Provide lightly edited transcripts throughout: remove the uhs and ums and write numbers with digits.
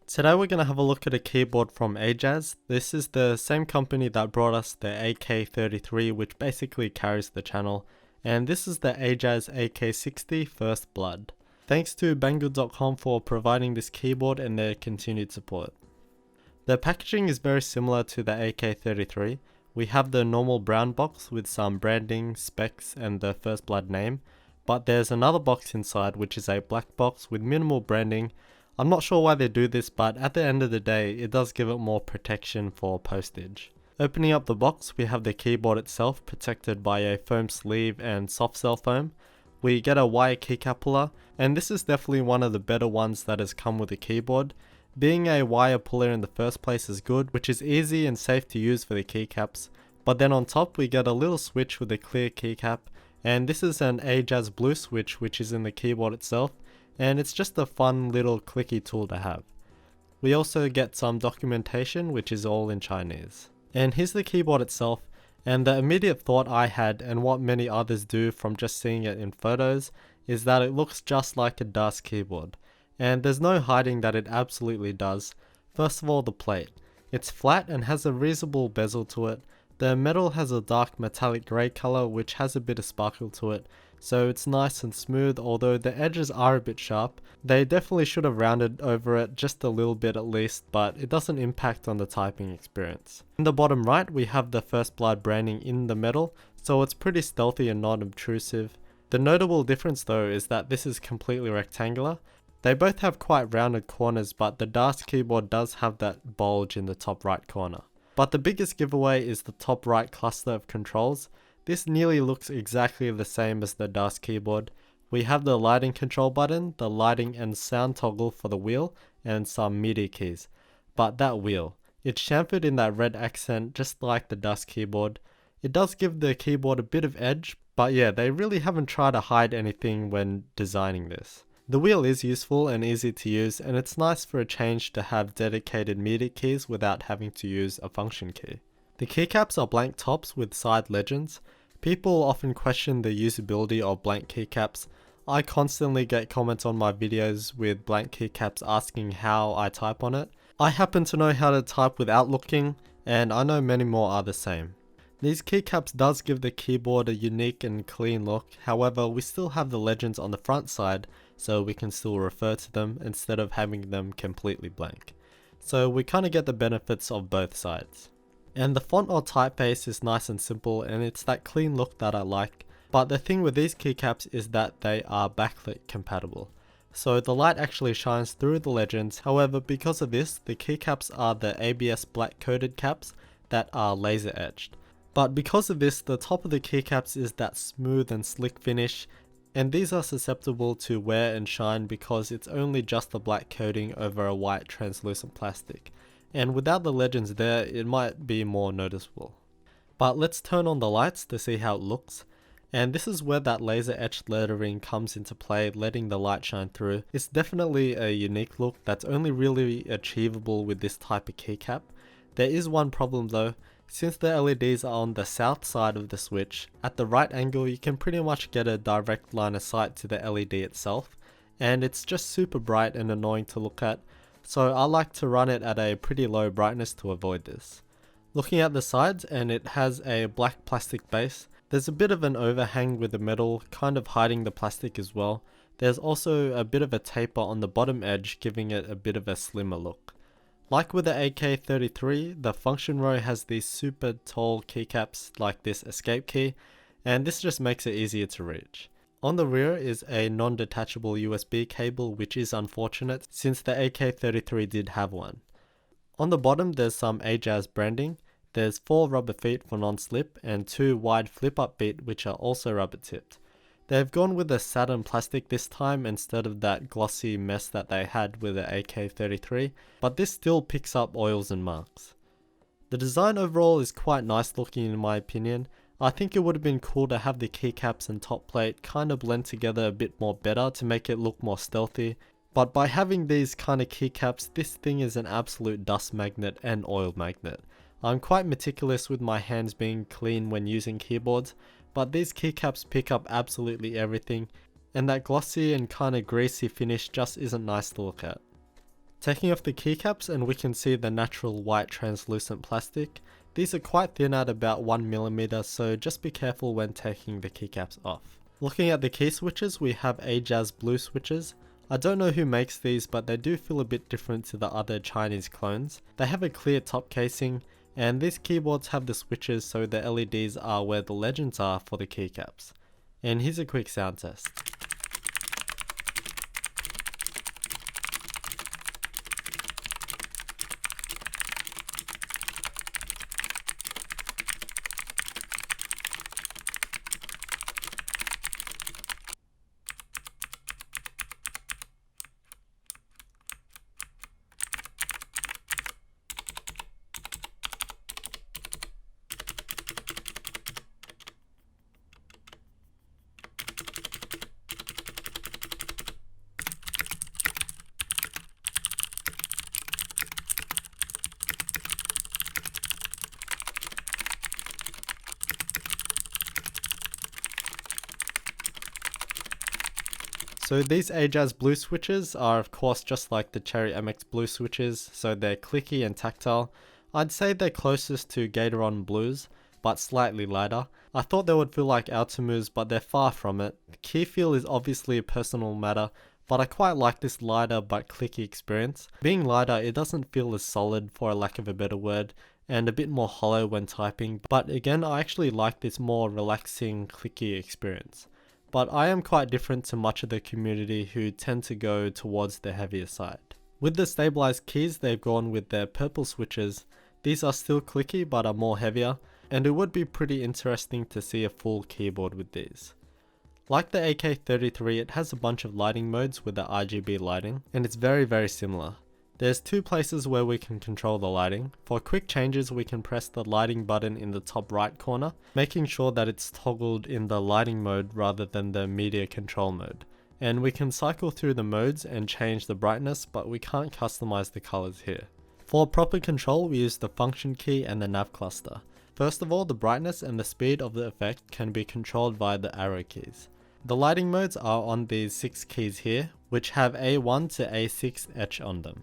Today we're going to have a look at a keyboard from Ajazz. This is the same company that brought us the AK33, which basically carries the channel, and this is the Ajazz AK60 First Blood. Thanks to Banggood.com for providing this keyboard and their continued support. The packaging is very similar to the AK33. We have the normal brown box with some branding, specs and the First Blood name, but there's another box inside which is a black box with minimal branding. I'm not sure why they do this, but at the end of the day, it does give it more protection for postage. Opening up the box, we have the keyboard itself protected by a foam sleeve and soft cell foam. We get a wire keycap puller, and this is definitely one of the better ones that has come with the keyboard. Being a wire puller in the first place is good, which is easy and safe to use for the keycaps. But then on top we get a little switch with a clear keycap, and this is an Ajazz blue switch which is in the keyboard itself, and it's just a fun little clicky tool to have. We also get some documentation which is all in Chinese. And here's the keyboard itself, and the immediate thought I had, and what many others do from just seeing it in photos, is that it looks just like a DAS keyboard. And there's no hiding that it absolutely does. First of all, the plate. It's flat and has a reasonable bezel to it. The metal has a dark metallic grey colour which has a bit of sparkle to it, so it's nice and smooth, although the edges are a bit sharp. They definitely should have rounded over it just a little bit at least, but it doesn't impact on the typing experience. In the bottom right we have the First Blood branding in the metal, so it's pretty stealthy and not obtrusive. The notable difference though is that this is completely rectangular. They both have quite rounded corners, but the DAS keyboard does have that bulge in the top right corner. But the biggest giveaway is the top right cluster of controls. This nearly looks exactly the same as the DAS keyboard. We have the lighting control button, the lighting and sound toggle for the wheel, and some MIDI keys. But that wheel, it's chamfered in that red accent just like the DAS keyboard. It does give the keyboard a bit of edge, but yeah, they really haven't tried to hide anything when designing this. The wheel is useful and easy to use, and it's nice for a change to have dedicated MIDI keys without having to use a function key. The keycaps are blank tops with side legends. People often question the usability of blank keycaps. I constantly get comments on my videos with blank keycaps asking how I type on it. I happen to know how to type without looking, and I know many more are the same. These keycaps does give the keyboard a unique and clean look, however we still have the legends on the front side, so we can still refer to them instead of having them completely blank. So we kind of get the benefits of both sides. And the font or typeface is nice and simple, and it's that clean look that I like. But the thing with these keycaps is that they are backlit compatible. So the light actually shines through the legends, however because of this the keycaps are the ABS black coated caps that are laser etched. But because of this, the top of the keycaps is that smooth and slick finish, and these are susceptible to wear and shine because it's only just the black coating over a white translucent plastic, and without the legends there it might be more noticeable. But let's turn on the lights to see how it looks, and this is where that laser etched lettering comes into play, letting the light shine through. It's definitely a unique look that's only really achievable with this type of keycap. There is one problem though. Since the LEDs are on the south side of the switch, at the right angle you can pretty much get a direct line of sight to the LED itself, and it's just super bright and annoying to look at, so I like to run it at a pretty low brightness to avoid this. Looking at the sides, and it has a black plastic base, there's a bit of an overhang with the metal kind of hiding the plastic as well. There's also a bit of a taper on the bottom edge, giving it a bit of a slimmer look. Like with the AK33, the function row has these super tall keycaps like this escape key, and this just makes it easier to reach. On the rear is a non-detachable USB cable, which is unfortunate since the AK33 did have one. On the bottom there's some Ajazz branding. There's 4 rubber feet for non-slip and 2 wide flip-up feet which are also rubber tipped. They've gone with a satin plastic this time instead of that glossy mess that they had with the AK33, but this still picks up oils and marks. The design overall is quite nice looking in my opinion. I think it would have been cool to have the keycaps and top plate kind of blend together a bit more better to make it look more stealthy, but by having these kind of keycaps, this thing is an absolute dust magnet and oil magnet. I'm quite meticulous with my hands being clean when using keyboards, but these keycaps pick up absolutely everything, and that glossy and kinda greasy finish just isn't nice to look at. Taking off the keycaps and we can see the natural white translucent plastic. These are quite thin at about 1mm, so just be careful when taking the keycaps off. Looking at the key switches, we have Ajazz blue switches. I don't know who makes these, but they do feel a bit different to the other Chinese clones. They have a clear top casing, and these keyboards have the switches so the LEDs are where the legends are for the keycaps. And here's a quick sound test. So these Ajazz blue switches are of course just like the Cherry MX blue switches, so they're clicky and tactile. I'd say they're closest to Gateron blues, but slightly lighter. I thought they would feel like Altimu's, but they're far from it. Key feel is obviously a personal matter, but I quite like this lighter but clicky experience. Being lighter, it doesn't feel as solid, for a lack of a better word, and a bit more hollow when typing, but again I actually like this more relaxing clicky experience. But I am quite different to much of the community who tend to go towards the heavier side. With the stabilized keys, they've gone with their purple switches. These are still clicky but are more heavier, and it would be pretty interesting to see a full keyboard with these. Like the AK33, it has a bunch of lighting modes with the RGB lighting, and it's very similar. There's two places where we can control the lighting. For quick changes, we can press the lighting button in the top right corner, making sure that it's toggled in the lighting mode rather than the media control mode. And we can cycle through the modes and change the brightness, but we can't customize the colors here. For proper control, we use the function key and the nav cluster. First of all, the brightness and the speed of the effect can be controlled via the arrow keys. The lighting modes are on these 6 keys here, which have A1 to A6 etched on them.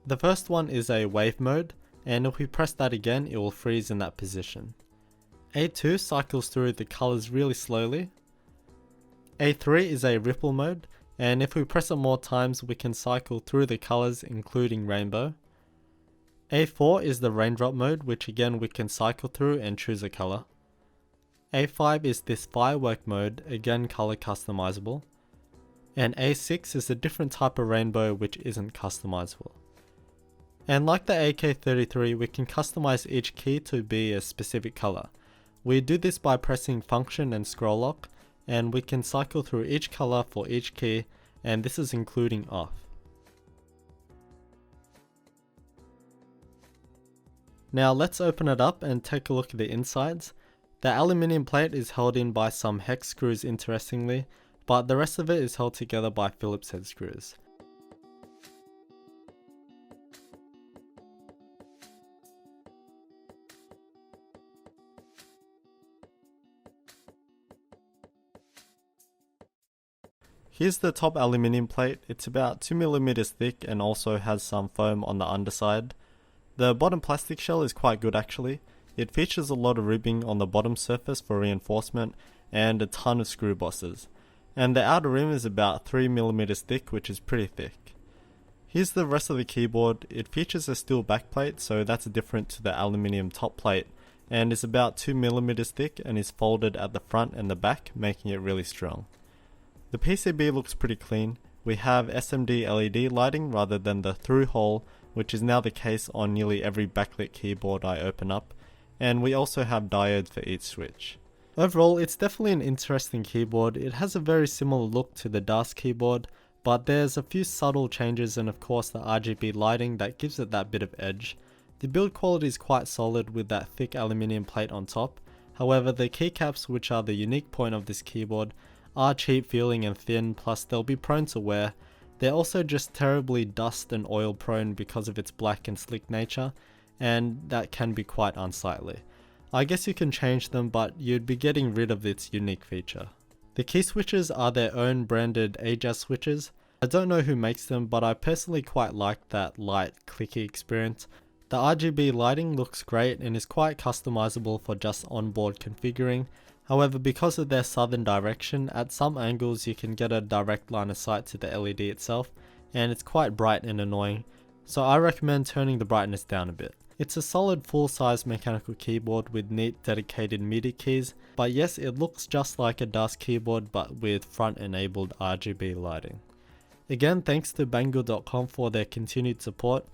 The first one is a wave mode, and if we press that again, it will freeze in that position. A2 cycles through the colors really slowly. A3 is a ripple mode, and if we press it more times, we can cycle through the colors including rainbow. A4 is the raindrop mode, which again we can cycle through and choose a color. A5 is this firework mode, again color customizable. And A6 is a different type of rainbow which isn't customizable. And like the AK33, we can customize each key to be a specific color. We do this by pressing function and scroll lock, and we can cycle through each color for each key, and this is including off. Now let's open it up and take a look at the insides. The aluminium plate is held in by some hex screws interestingly, but the rest of it is held together by Phillips head screws. Here's the top aluminium plate. It's about 2mm thick and also has some foam on the underside. The bottom plastic shell is quite good actually. It features a lot of ribbing on the bottom surface for reinforcement and a ton of screw bosses. And the outer rim is about 3mm thick, which is pretty thick. Here's the rest of the keyboard. It features a steel backplate, so that's different to the aluminium top plate, and is about 2mm thick and is folded at the front and the back, making it really strong. The PCB looks pretty clean. We have SMD LED lighting rather than the through hole, which is now the case on nearly every backlit keyboard I open up, and we also have diodes for each switch. Overall, it's definitely an interesting keyboard. It has a very similar look to the DAS keyboard, but there's a few subtle changes and of course the RGB lighting that gives it that bit of edge. The build quality is quite solid with that thick aluminium plate on top. However, the keycaps, which are the unique point of this keyboard, are cheap feeling and thin, plus they'll be prone to wear. They're also just terribly dust and oil prone because of its black and slick nature, and that can be quite unsightly. I guess you can change them, but you'd be getting rid of its unique feature. The key switches are their own branded Ajazz switches. I don't know who makes them, but I personally quite like that light clicky experience. The RGB lighting looks great and is quite customizable for just onboard configuring. However, because of their southern direction, at some angles you can get a direct line of sight to the LED itself, and it's quite bright and annoying, so I recommend turning the brightness down a bit. It's a solid full-size mechanical keyboard with neat dedicated MIDI keys, but yes, it looks just like a DAS keyboard but with front-enabled RGB lighting. Again, thanks to Banggood.com for their continued support,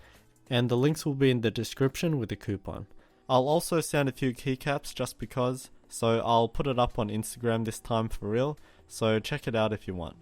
and the links will be in the description with a coupon. I'll also send a few keycaps just because, so I'll put it up on Instagram this time for real, so check it out if you want.